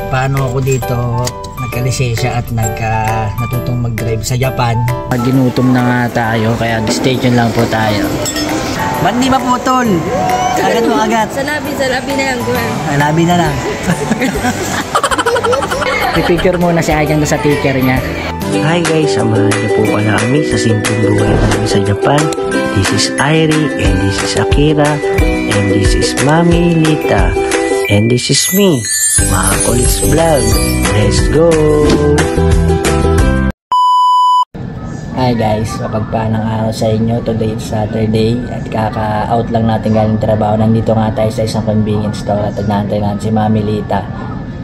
paano ako dito nagka-lisensya at natutong mag-drive sa Japan. Ginutom na nga tayo kaya station lang po tayo. Ba't di ba putol? Agad mo agad. Sa labi na lang ko. Labi na lang. Pipicture muna si Ayan sa ticker niya. Hi guys, samahan niyo po pala kami sa simpleng buhay namin sa Japan. This is Airi and this is Akira and this is Mami Lita and this is me, mga Kulis Vlog. Let's go! Hi guys, mapagpalang araw sa inyo. Today is Saturday at kaka-out lang natin galing trabaho. Nandito nga tayo sa isang convenience store at naantay natin si Mami Lita.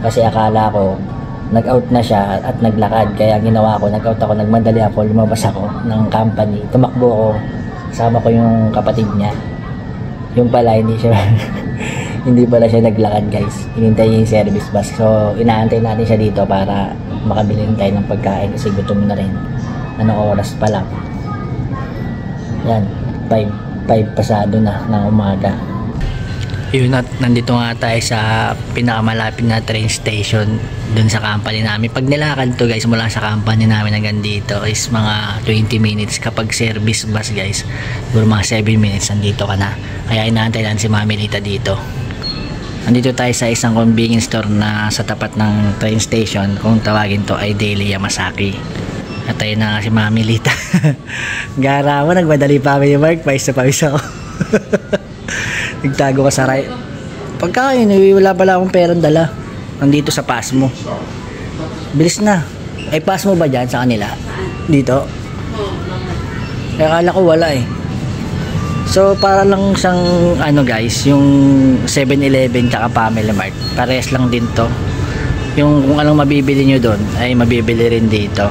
Kasi akala ko nag-out na siya at naglakad, kaya ginawa ko, nag-out ako, nagmadali ako, lumabas ako ng company, tumakbo ako, kasama ko yung kapatid niya. Yung pala hindi siya hindi pala siya naglakad guys, hinintay niya yung service bus. So inaantay natin siya dito para makabili tayo ng pagkain kasi gutom na rin. Anong oras pa lang? Yan, 5 pasado na ng umaga. Yun, at nandito nga tayo sa pinakamalapit na train station dun sa company namin. Pag nilakad to guys mula sa company namin hanggang dito is mga 20 minutes. Kapag service bus guys, siguro mga 7 minutes nandito ka na. Kaya inaantay lang si Mami Lita dito. Nandito tayo sa isang convenience store na sa tapat ng train station. Kung tawagin to ay Daily Yamasaki. At tayo na si Mami Lita. Gara mo, nagmadali pa kami ni Mark. Pawis ako. Nagtago ka sa right. Pagkain, wala pala akong perang dala. Nandito sa pass mo. Bilis na. Ay, pass mo ba dyan sa kanila? Dito? Akala ko wala eh. So, para lang siyang, ano guys, yung 7-Eleven tsaka Family Mart. Parehas lang din to. Yung kung anong mabibili nyo doon, ay mabibili rin dito.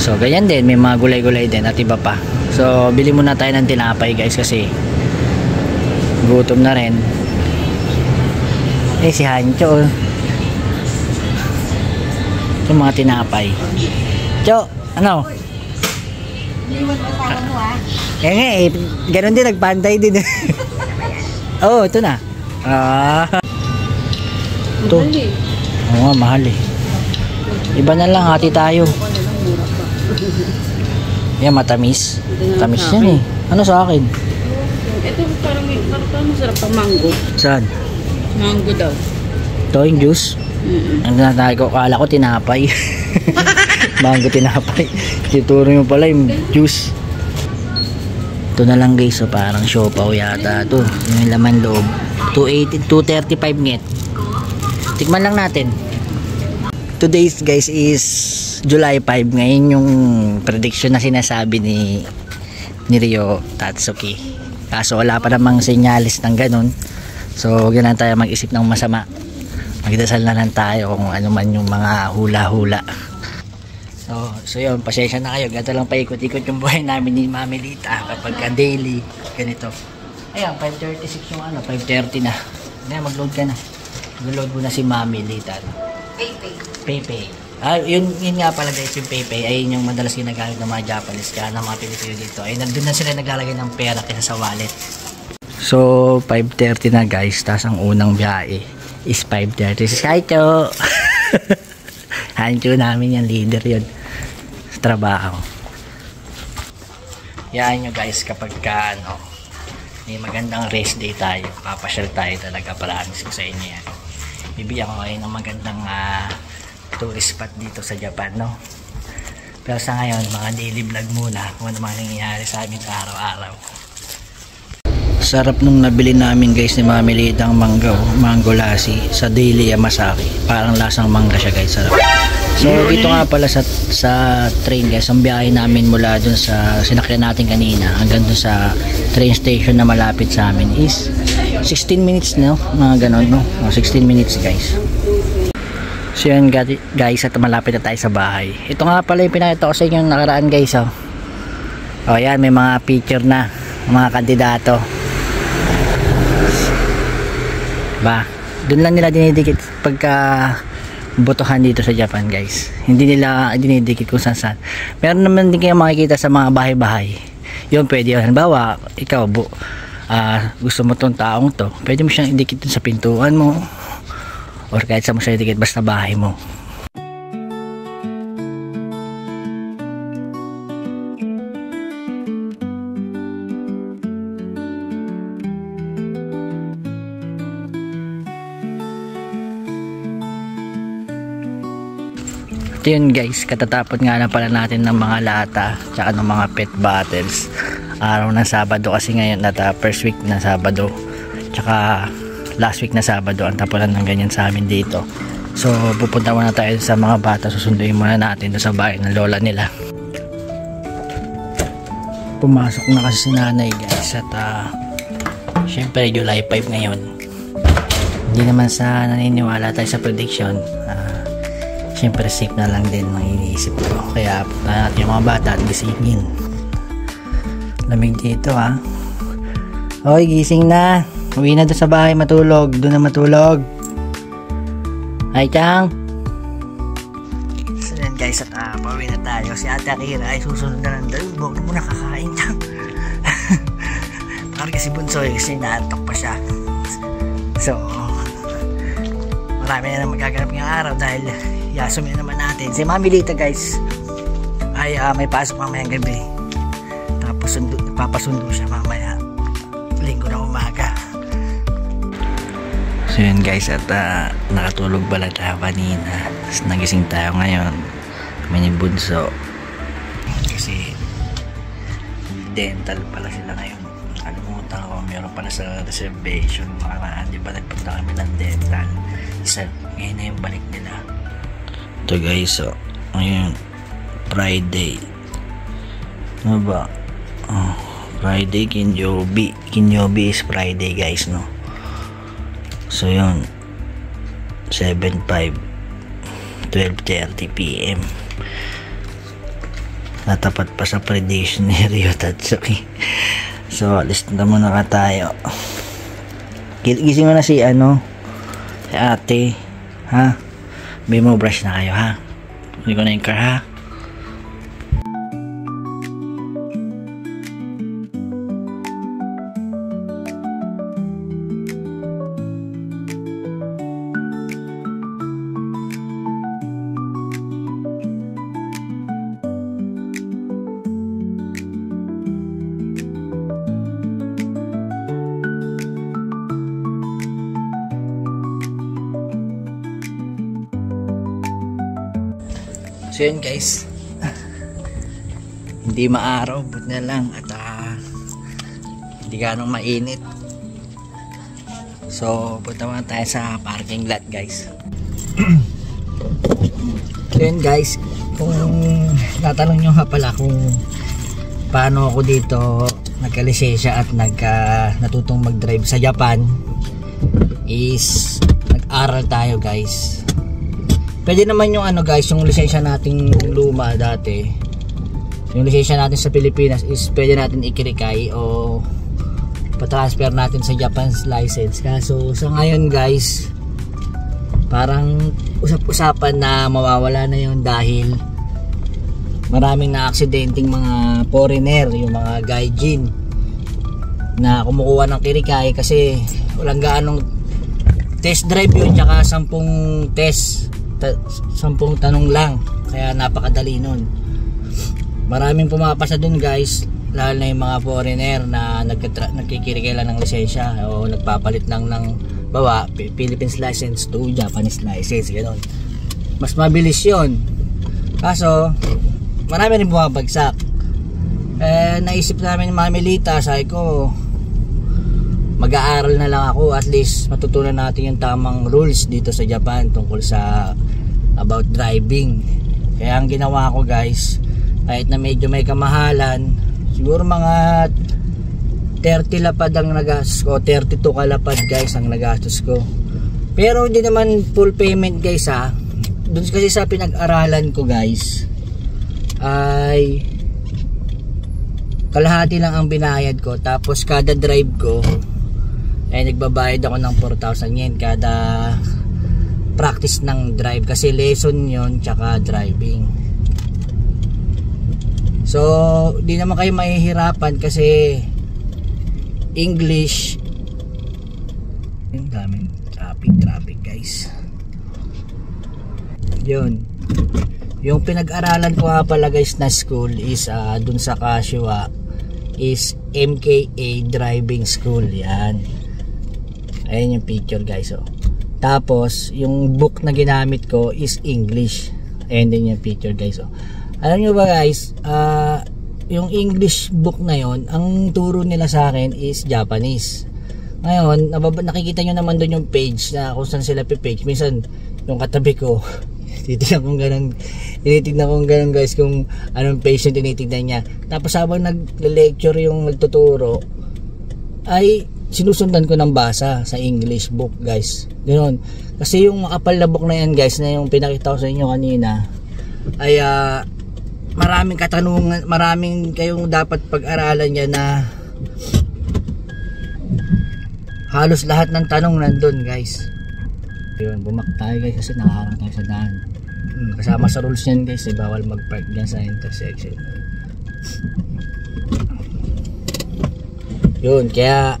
So, ganyan din. May mga gulay-gulay din at iba pa. So, bili muna tayo ng tinapay guys kasi gutom na rin. Eh si Hancho yung mga tinapay. Cho, ano? Eh nga eh, ganun din, nagpantay din. Oo, ito na. Ito. Oo nga, mahal eh. Iba na lang, hati tayo. Yan, matamis. Tamis yan eh. Ano sa akin? Ito parang masarap pang mango. Saan? Mango daw. Ito yung juice? Ang natay ko, kala ko tinapay. Mango tinapay. Ituro nyo pala yung juice. Ito na lang guys, so parang siopaw yata ito. Yung laman loob. 235 nget. Tikman lang natin. Today's guys is July 5. Ngayon yung prediction na sinasabi ni Rio Tatsuki. Kaso wala pa namang senyalis ng ganun. So huwag na tayo mag-isip ng masama. Magdasal na lang tayo kung ano man yung mga hula-hula. So yun, pasensya na kayo. Gato lang paikot-ikot yung buhay namin ni Mami Lita kapag ka daily ganito. Ayan, 5:36 yung ano, 5:30 na. Ayan, mag-load ka na. Mag-load mo na si Mami Lita. PayPay. Yun nga pala guys, yung PayPay ay yung madalas ginagamit ng mga Japanese kaya ng mga Pilipino dito ay nandun na sila naglalagay ng pera kaysa sa wallet. So 5:30 na guys, tas ang unang biyahe is 5:30. Si Hancho. Hancho namin yung leader yun sa trabaho. Yan nyo guys, kapag ka ano, may magandang rest day tayo, papasyal tayo talaga, promise ko sa inyo yan. Bibigyan ko kayo ng magandang tourist spot dito sa Japan, no? Pero sa ngayon, mga daily vlog muna kung ano mga nangyayari sa amin sa araw-araw. Sarap nung nabili namin guys ni Mami Lita ang mango lassi sa Daily Yamasaki. Parang lasang mangga siya guys, sarap. So dito nga pala sa train guys, ang biyahe namin mula dun sa sinakyan natin kanina hanggang dun sa train station na malapit sa amin is 16 minutes no? Mga ganon, no? 16 minutes guys. So yun guys, at malapit na tayo sa bahay. Ito nga pala yung pinakita ko sa inyo nakaraan guys, oh. O yan, may mga picture na mga kandidato. Ba, doon lang nila dinidikit pagka botohan dito sa Japan guys. Hindi nila dinidikit kung saan. Meron naman din kayo makikita sa mga bahay-bahay. Yun pwede yun. Halimbawa, ikaw gusto mo tong taong to, pwede mo siyang idikit sa pintuan mo. or kahit sa mo siya dikit basta bahay mo. Yun guys, katatapos nga na pala natin ng mga lata tsaka ng mga pet bottles araw ng Sabado, kasi ngayon at first week na Sabado tsaka last week na Sabado ang tapunan ng ganyan sa amin dito. So pupunta muna tayo sa mga bata, susunduin muna natin doon sa bahay ng lola nila. Pumasok na kasi si nanay guys at syempre July 5 ngayon. Hindi naman sa naniniwala tayo sa prediction, syempre safe na lang din ang iniisip ko, kaya punta natin yung mga bata at gisingin. Lamig dito ha. Hoy, gising na, uwi na doon sa bahay, matulog, doon na matulog. Ay Chang. So yan guys, at pauwi na tayo. Si Ate Akira ay susunod na lang doon. Huwag mo nakakain Chang. Parang kasi bunso kasi naantok pa siya. So marami na magaganap ngayong araw dahil yasumin naman natin. Si Mami Lita guys ay may pasok mamayang gabi. Tapos papasundo siya mamaya Linggo na umaga. So yun guys, at nakatulog pala tayo kanina. Tapos nagising tayo ngayon. Kami ni Bunso. Kasi dental pala sila ngayon. Nakalimutan ko, meron pala sa reservation. Di ba nagpunta kami ng dental. Ngayon na yung balik nila. Ito guys, so ngayon Friday, ano ba? Friday, Kinyobi is Friday guys, no? So yun 7:05 12:30 PM natapat pa sa prediction ni Ryo Tatsuki. So alis na muna ka tayo. Gising mo na si si ate ha. May mo brush na kayo ha. Hindi ko na yung car ha. So yun guys, hindi maaraw, but na lang at hindi ganong mainit. So punta muna tayo sa parking lot guys. So yun guys, kung tatanong nyo nga pala kung paano ako dito nagkalisensya at natutong mag drive sa Japan, is nag-aral tayo guys. Pwede naman yung guys, yung lisensya nating luma dati, yung lisensya natin sa Pilipinas is pwede natin ikirikay o patransfer natin sa Japan's license. Kaso sa ngayon guys, parang usap-usapan na mawawala na yun dahil maraming na-aksidenteng mga foreigner, yung mga gaijin na kumukuha ng kirikay kasi walang gaanong test drive yun, tsaka 10 test, 10 tanong lang, kaya napakadali nun. Maraming pumapasa dun guys, lalo na yung mga foreigner na nagkikirikay lang ng lisensya o nagpapalit lang ng bawa Philippines license to Japanese license, gano'n. Mas mabilis yun, kaso marami rin bumabagsak. Naisip namin ni Mami Lita, sabi ko mag-aaral na lang ako, at least matutunan natin yung tamang rules dito sa Japan tungkol sa about driving. Kaya ang ginawa ko guys, kahit na medyo may kamahalan, siguro mga 30 lapad ang nagastos ko, 32 kalapad guys ang nagastos ko, pero hindi naman full payment guys ha. Doon kasi sa pinag-aralan ko guys ay kalahati lang ang binayad ko, tapos kada drive ko ay nagbabayad ako ng 4,000 yen kada practice ng drive, kasi lesson yon tsaka driving. So di naman kayo mahihirapan kasi English. Yung daming traffic guys. Yun. Yung pinag-aralan ko nga pala guys na school is dun sa Kashiwa is MKA Driving School. Yan. Ayan yung picture guys. Oh. Tapos yung book na ginamit ko is English. Ayan din yung picture guys. Oh. Alam nyo ba guys, yung English book na yon, ang turo nila sa akin is Japanese. Ngayon, nakikita nyo naman doon yung page na kung saan sila page. Minsan, yung katabi ko, tinitignan kong ganun guys, kung anong page yung tinitignan niya. Tapos habang nag-lecture yung nagtuturo, ay sinusundan ko ng basa sa English book guys. Ganoon. Kasi yung makapal na book na yan guys, na yung pinakita ko sa inyo kanina, ay maraming katanungan, maraming kayong dapat pag-aralan niya na halos lahat ng tanong nandun guys. Yun, bumak tayo guys kasi nakaharang tayo sa daan. Kasama sa rules yan guys, bawal mag-park dyan sa intersection. Yun, kaya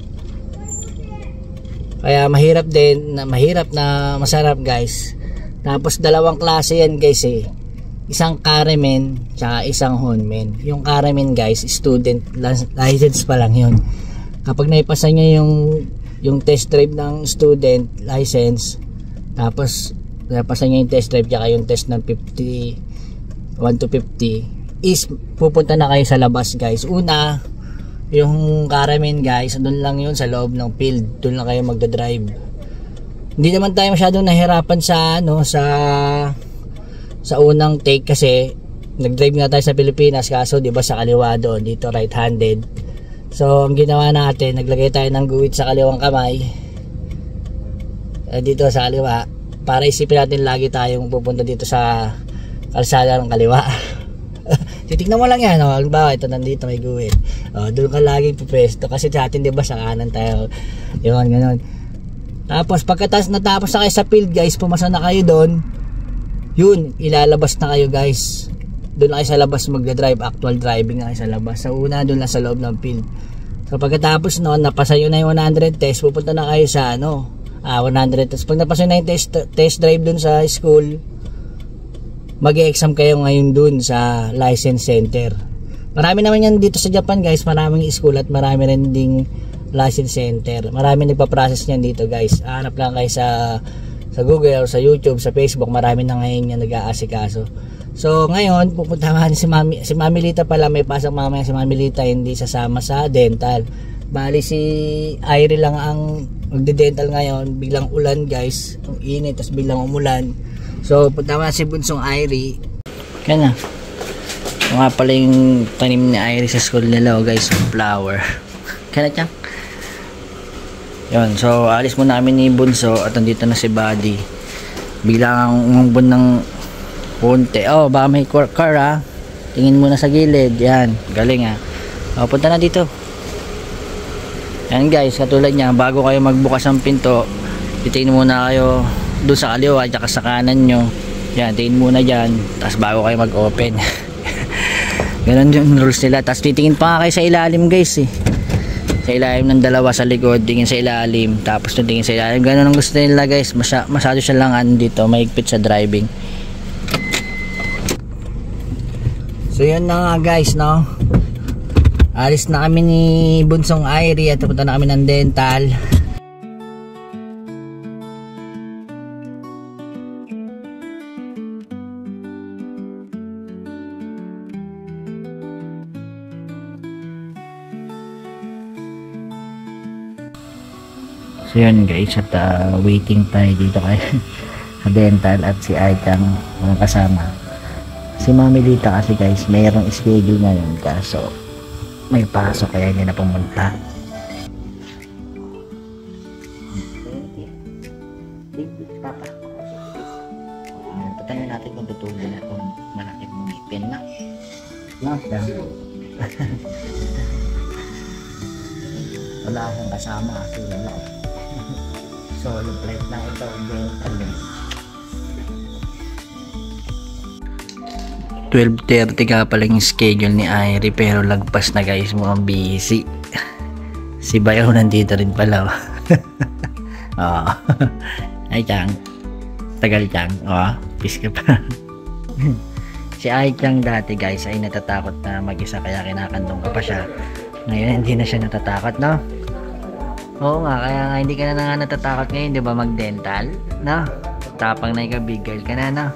mahirap din, mahirap na masarap guys. Tapos dalawang klase yan guys eh. Isang Karemen tsaka isang Honmen. Yung Karemen guys, student license pa lang yun. Kapag naipasa niya yung test drive ng student license, tapos napasa niya yung test drive tsaka yung test ng 1 to 50, is pupunta na kayo sa labas guys. Una, yung Karemen guys, doon lang yun sa loob ng field, doon lang kayo magdadrive. Hindi naman tayo masyadong nahirapan sa unang take kasi nag-drive nga tayo sa Pilipinas, kaso di ba sa kaliwa doon, dito right-handed. So ang ginawa natin, naglagay tayo ng guhit sa kaliwang kamay dito sa kaliwa, para isipin natin lagi tayong pupunta dito sa kalsada ng kaliwa. Titignan mo lang yan, halimbawa ito nandito may guhit, doon ka lagi pupesto kasi sa atin di ba sa kanan tayo, yun ganun. Tapos pagkatapos natapos na kayo sa field guys, pumasa na kayo doon, yun, ilalabas na kayo guys. Doon na kayo sa labas magdadrive, actual driving na kayo sa labas. Sa una, doon lang sa loob ng field. So pagkatapos noon, napasa yun na yung 100 test, pupunta na kayo sa 100 test. Pag napasa na yung test drive doon sa school, mag-e-exam kayo ngayon doon sa license center. Marami naman yan dito sa Japan guys, maraming school at marami rin ding license center. Marami nagpa-process niyan dito guys. Hanap lang kayo sa Google or sa YouTube, sa Facebook, marami na ngayon yung nag-aasikaso. So ngayon pupuntahan si Mami Lita pala, may pasok mamaya si Mami Lita, hindi sasama sa dental. Bali si Irie lang ang magde-dental ngayon, biglang ulan guys, ang init, tapos biglang umulan. So puntahan si Bunsong Irie. Kaya na, nga pala yung tanim ni Irie sa school nila guys, flower. Kaya na Chang. Yun, so alis muna kami ni Bunso at nandito na si Buddy. Biglang umumbon ng punte. Oh, baka may car tingin muna sa gilid. Yan, galing punta na dito. Yan guys, katulad niya, bago kayo magbukas ng pinto, titingin muna kayo doon sa kaliwa at sa kanan nyo. Yan, tingin muna dyan, tapos bago kayo mag-open. Ganun yung rules nila. Tapos titingin pa kayo sa ilalim guys sa ilalim ng dalawa sa likod, tingin sa ilalim, tapos tingin sa ilalim. Ganun ang gusto nila guys, masyado siya lang dito, maigpit sa driving. So yun na nga guys, no, alis na kami ni Bunsong Irie at pupunta na kami ng dental. So yun guys, at waiting tayo dito kay sa dental at si Aikang mga kasama. Si Mami Lita kasi guys, mayroong schedule ngayon kaso may pasok kaya hindi na pumunta. Patayin natin kung tutuloy na kung malaki mong ngipin na. Wala akong kasama kasi wala. Solo flight lang ito, dental 12:30 ka pala yung schedule ni Irie, pero lagpas na guys, mukhang busy. Si Bayaw nandito rin pala. Ay Chang, Tagal dyan. O, peace ka pa. Si Ai Chang dati guys ay natatakot na mag-isa kaya kinakandong ka pa siya. Ngayon hindi na siya natatakot, no? Oo nga, kaya nga hindi ka na nga natatakot ngayon, di ba, mag-dental? No? Tapang na ikaw, big girl ka na, no?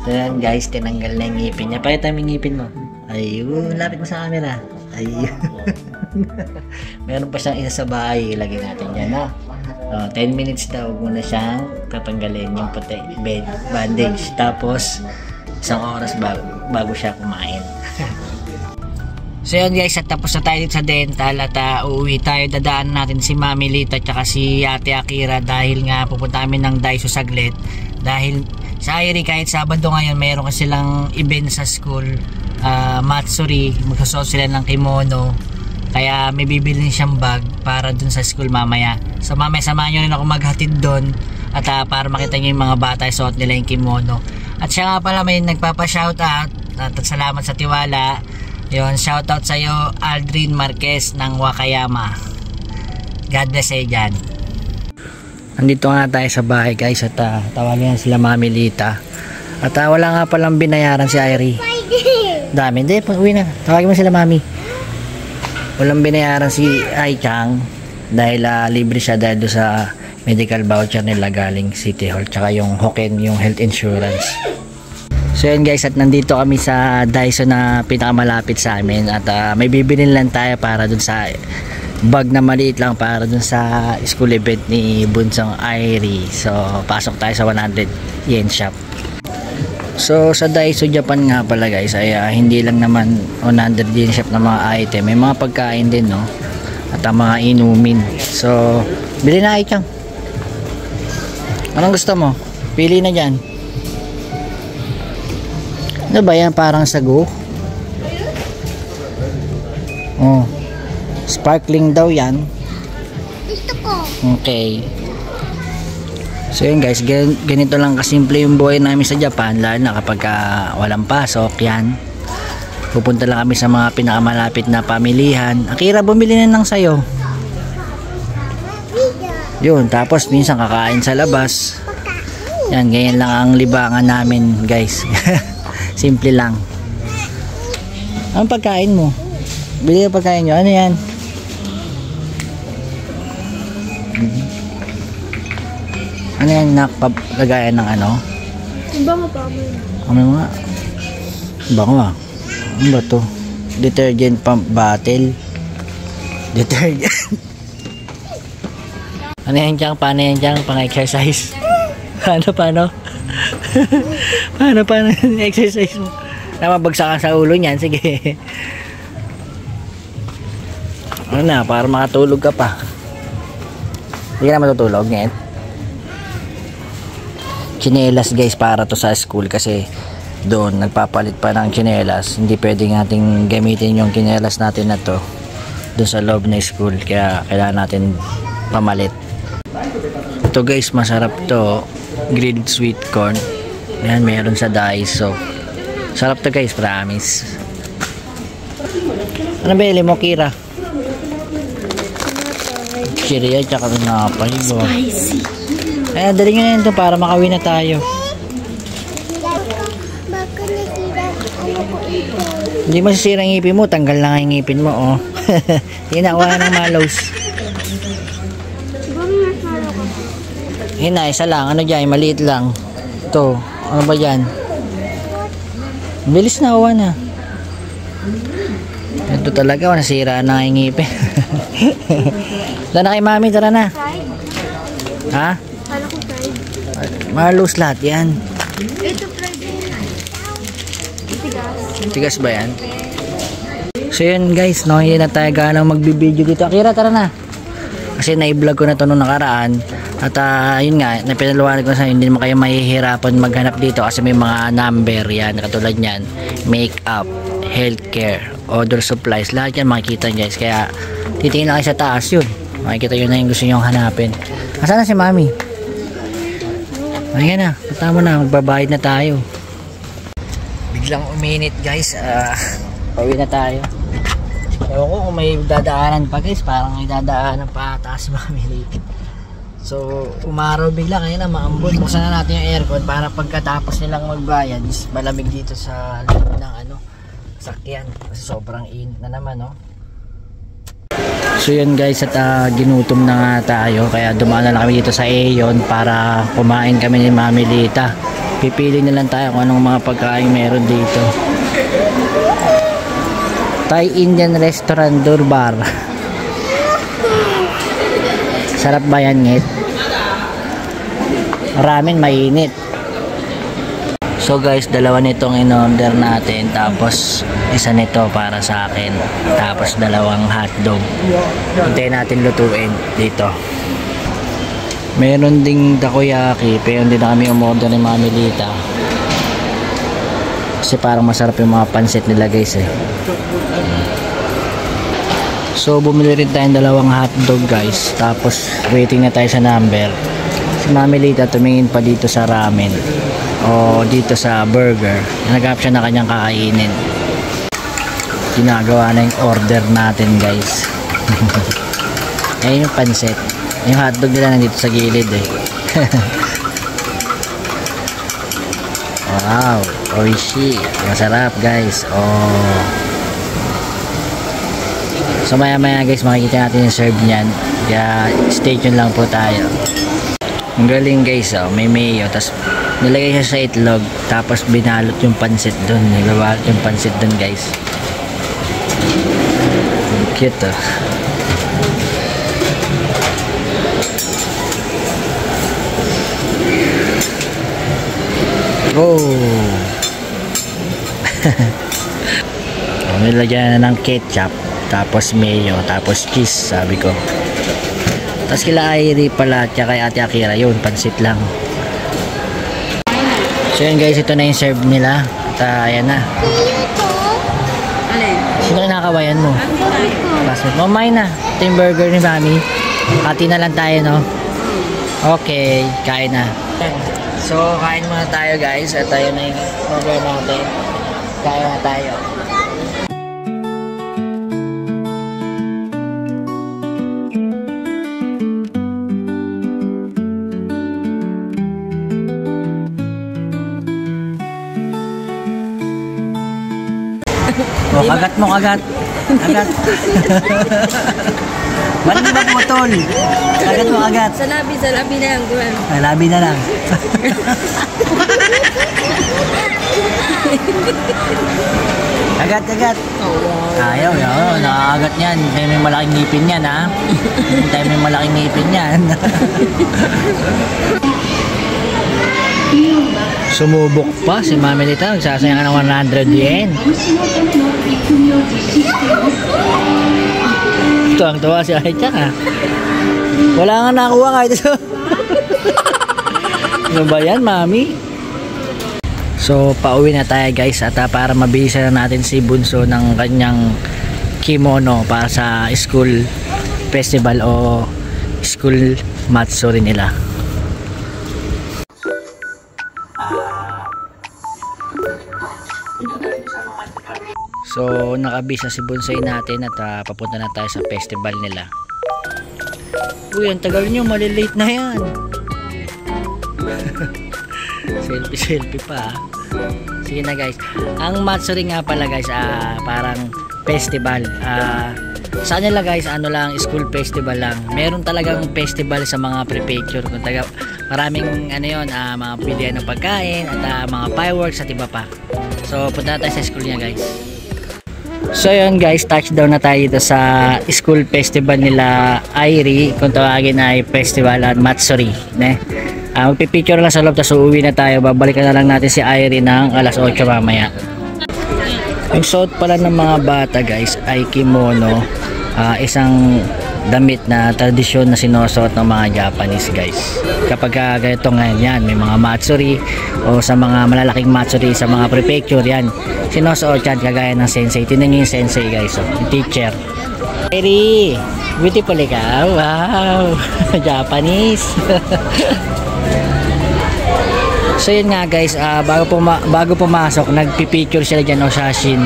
So yan guys, tinanggal na yung ngipin niya. Pakita mo yung ngipin mo. Ayun, lapit mo sa camera. Ayun. Meron pa siyang isa sa bahay. Ilagay natin yan, no? 10 minutes daw muna siyang tatanggalin yung puti bandage. Tapos, isang oras bago siya kumain. So yun guys, at tapos na tayo dito sa dental at uuwi tayo. Dadaan natin si Mami Lita at si Ate Akira dahil nga pupunta kami ng Daiso saglit. Dahil sa Airi kahit Sabado ngayon mayroon kasi silang event sa school, Matsuri, magsusuot sila ng kimono. Kaya may bibilin siyang bag para dun sa school mamaya. So mamaya samahan nyo rin ako maghatid dun at para makita nyo yung mga bata suot nila yung kimono. At siya nga pala may nagpapa-shoutout at salamat sa tiwala. Yun, shoutout sa iyo Aldrin Marquez ng Wakayama. God bless sa'yo dyan. Nandito nga tayo sa bahay guys at tawagin sila Mami Lita. At wala nga palang binayaran si Airi. Dami, hindi, uwi na. Tawagin mo sila Mami. Walang binayaran si Ai Chang dahil libre siya dahil doon sa medical voucher nila galing City Hall tsaka yung Hoken, yung health insurance. So yun guys, at nandito kami sa Daiso na pinakamalapit sa amin at may bibilin lang tayo para dun sa bag na maliit lang para dun sa school event ni Bunsong Airi. So pasok tayo sa 100 yen shop. So sa Daiso Japan nga pala guys ay hindi lang naman 100 yen shop na mga item, may mga pagkain din, no? At mga inumin. So bili na Ai-chan. Anong gusto mo? Pili na dyan. Ano ba yan? Parang sago? Oh. Sparkling daw yan. Gusto ko. Okay. So yun guys, ganito lang kasimple yung buhay namin sa Japan, lalo na kapag walang pasok. Yan, pupunta lang kami sa mga pinakamalapit na pamilihan. Akira, bumili na ng sayo. Yun, tapos minsan kakain sa labas. Yan, ganyan lang ang libangan namin guys. Simple lang. Anong pagkain mo? Bili yung pagkain nyo, ano yan? Ano yan, nakapagagayan ng ano? Bango pa mo. Ano nga? Bango ah. Ano ba to? Detergent pump bottle. Detergent. Ano yan dyan? Paano yan dyan? Pang-exercise? Paano? Paano yung exercise mo? Namabagsakan sa ulo niyan. Sige. Ano na? Para makatulog ka pa. Hindi ka na matutulog ngayon. Chinelas guys para to sa school kasi doon nagpapalit pa ng chinelas. Hindi pwedeng nating gamitin yung chinelas natin na to doon sa loob na school, kaya kailangan natin pamalit. Ito guys, masarap to, grilled sweet corn. Yan, meron sa Daiso. Sarap to guys, promise. Ano bili mo, Kira? Chiriya tsaka pinapay. Spicy. Ay, dali nyo na yun to para makawin na tayo. Baka nakita ano ko ito. Hindi masisira ang ngipin mo, tanggal na nga yung ngipin mo, oh. Yun na, kuha ng malos. Yun na, isa lang. Ano dyan? Maliit lang. Ito. Ano ba dyan? Bilis na, kuha na. Ito talaga, nasira na yung ngipin. Tara na kay Mami, tara na. Ha? Kala ko fried. Malos lahat yan. Ito fried. Tigas. Tigas ba yan? So yun guys, no, hindi na tayo ganang magbibideo dito. Akira, tara na. Kasi na-vlog ko na ito nung nakaraan. At yun nga, napinaluwanag ko sa hindi naman kayo mahihirapan maghanap dito kasi may mga number yan. Katulad yan, makeup, healthcare, other supplies. Lahat yan makikita guys. Kaya titingin lang kayo sa taas yun. Makikita yun na yung gusto nyo hanapin. Asan na si Mami? Ayan na, punta mo na, magbabayad na tayo. Biglang uminit guys, pauwi na tayo. Ewan ko kung may dadaanan pa guys, parang may dadaanan pa taas Mami Lita. So umaraw bigla, kaya na maambon. Buksan na natin yung aircon para pagkatapos nilang magbayad is malamig dito sa loob ng sakyan kasi sobrang init na naman, no? So yun guys, at ginutom na nga tayo, kaya dumaan na lang kami dito sa Aeon para kumain kami ni Mami Lita. Pipili na lang tayo kung anong mga pagkain meron dito. Thai Indian Restaurant Durbar. Sarap ba yan, ngit? Ramen mainit. So guys, dalawa nitong in-order natin, tapos isa nito para sa akin, tapos dalawang hotdog. Hintayin natin lutuin dito. Meron ding takoyaki, pero hindi na kami umorder ni Mami Lita kasi parang masarap yung mga pansit nila guys eh. So bumili rin tayong dalawang hotdog guys, tapos waiting na tayo sa number. Si Mami Lita tumingin pa dito sa ramen o dito sa burger. Naghanap siya na kanyang kakainin. Ginagawa na yung order natin guys. Ayun yung pansit. Yung hotdog nila nandito sa gilid eh. Wow, oishi. Masarap guys. Oh. So maya maya guys, makikita natin yung serve niyan. Kaya stay tuned lang po tayo. Ang galing guys, oh, may mayo, tapos nilagay siya sa itlog, tapos binalot yung pansit dun, nilabalot yung pansit dun guys. Cute oh. Oh. Nilagyan na ng ketchup, tapos mayo, tapos cheese, sabi ko. Tapos kila Airi pala, tsaka kay Ate Akira, yun, pansit lang. So yun guys, ito na yung serve nila. At ayan na. Alin? Sino na nakawayan mo? Classmate mo, mine na. Ito yung burger ni Mami. Hati na lang tayo, no? Okay, kain na. So kain muna tayo guys, at tayo na yung order natin. Kain na tayo. Oh, kagat mo, kagat. Kagat. Ba't di ba putol? Kagat mo, kagat. Sa labi na lang, Gwen. Ay, labi na lang. Kagat, kagat. Oh, wow. Ayaw, yaw. Nakakagat niyan. Tayo may malaking ngipin yan, ha? Tayo may malaking ngipin yan. Sumubok pa si Mami Lita, nagsasayang ka ng 100 yen. Tuwang-tuwa si Aichak ha. Wala nga nakuha kahit ito. Ano ba yan, Mami? So pauwi na tayo guys, at para mabilisan na natin si Bunso ng kanyang kimono para sa school festival o school matsuri nila. So nakabisa si Bonsai natin at papunta na tayo sa festival nila. Uy, ang tagal nyo, malilate na yan. Selfie pa. Sige na guys. Ang matsuri nga pala guys, parang festival. Sa nila guys, ano lang, school festival lang. Meron talagang festival sa mga prefecture. Kung taga, maraming ano yun, mga pilihan ng pagkain at mga fireworks at iba pa. So punta tayo sa school niya guys. So yun guys, touchdown na tayo dito sa school festival nila Airi, kung tawagin ay festival at matsuri, ne? Magpipicture lang sa loob, tapos uuwi na tayo. Babalikan na lang natin si Airi ng alas 8 mamaya. Yung suot pala ng mga bata guys ay kimono, isang damit na tradisyon na sinusuot ng mga Japanese guys. Kapag ganito ngayon yan, may mga matsuri o sa mga malalaking matsuri sa mga prefecture yan, sinusuot yan kagaya ng sensei. Tingnan yung sensei guys, yung teacher. Airi, beautiful ka. Wow. Japanese. So yun nga guys, bago pumasok, nagpipicture sila dyan o shashin.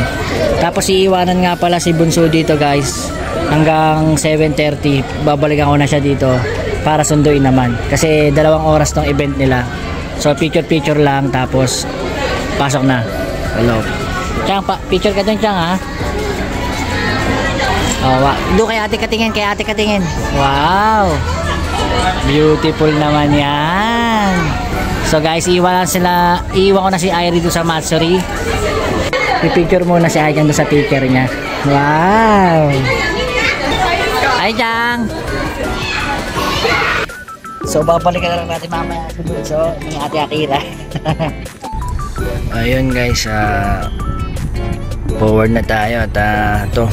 Tapos iiwanan nga pala si Bunso dito guys hanggang 7:30. Babalikan ko na siya dito para sunduin naman. Kasi 2 oras tong event nila. So picture lang tapos pasok na. Hello. Chang, picture ka dun Chang ha. Oh, doon kay ate katingin. Wow. Beautiful naman yan. So guys, iwan ko na si Irie doon sa Matsuri. I-picture muna si Irie doon sa picture niya. Wow. Hi Jang. So babalikan na lang natin mamaya so ni Ate Akira. Ayun guys, forward na tayo at ito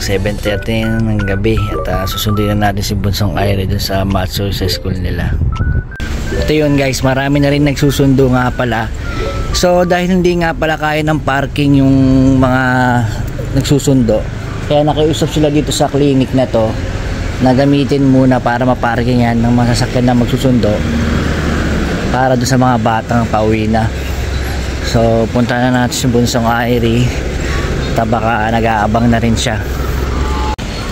7:30 ng gabi at susunduin na natin si Bunsong Irie dun sa Matsuri sa school nila. Ito yun guys, marami na rin nagsusundo nga pala. So dahil hindi nga pala kaya ng parking yung mga nagsusundo, kaya nakiusap sila dito sa clinic na to na gamitin muna para maparking yan ng mga sasakyan na magsusundo para doon sa mga batang pauwi na. So punta na natin si Bunsong Irie, baka nag-aabang na rin siya.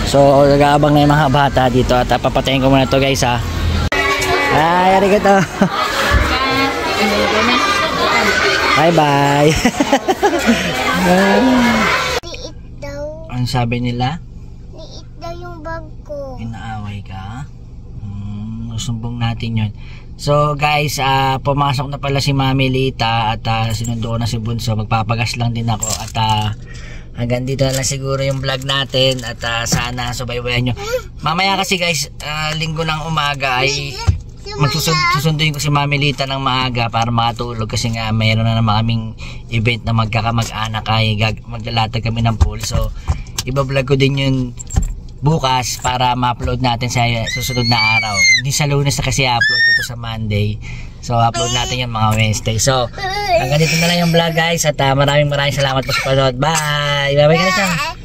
So nag-aabang na yung mga bata dito at papatayin ko muna to guys ha. Ay, arigato. Bye bye. Liit daw. Ano sabi nila? Liit daw yung bag ko. Inaaway ka? Sumbong natin yun. So guys, pumasok na pala si Mami Lita at sinundo na si Bunso. Magpapagas lang din ako at hanggang dito na lang siguro yung vlog natin at sana subaybayan nyo. Mamaya kasi guys, linggo ng umaga ay magsusunduin ko si Mami Lita ng maaga para makatulog kasi nga mayroon na naman kaming event na magkakamag-anak ay maglalatag kami ng pool. So ibablog ko din yun bukas para ma-upload natin sa susunod na araw. Hindi sa Lunes na kasi upload ko to sa Monday. So upload natin yung mga Wednesday. So hanggang dito na lang yung vlog guys at maraming salamat po sa panood. Bye! Bye-bye ka na siya.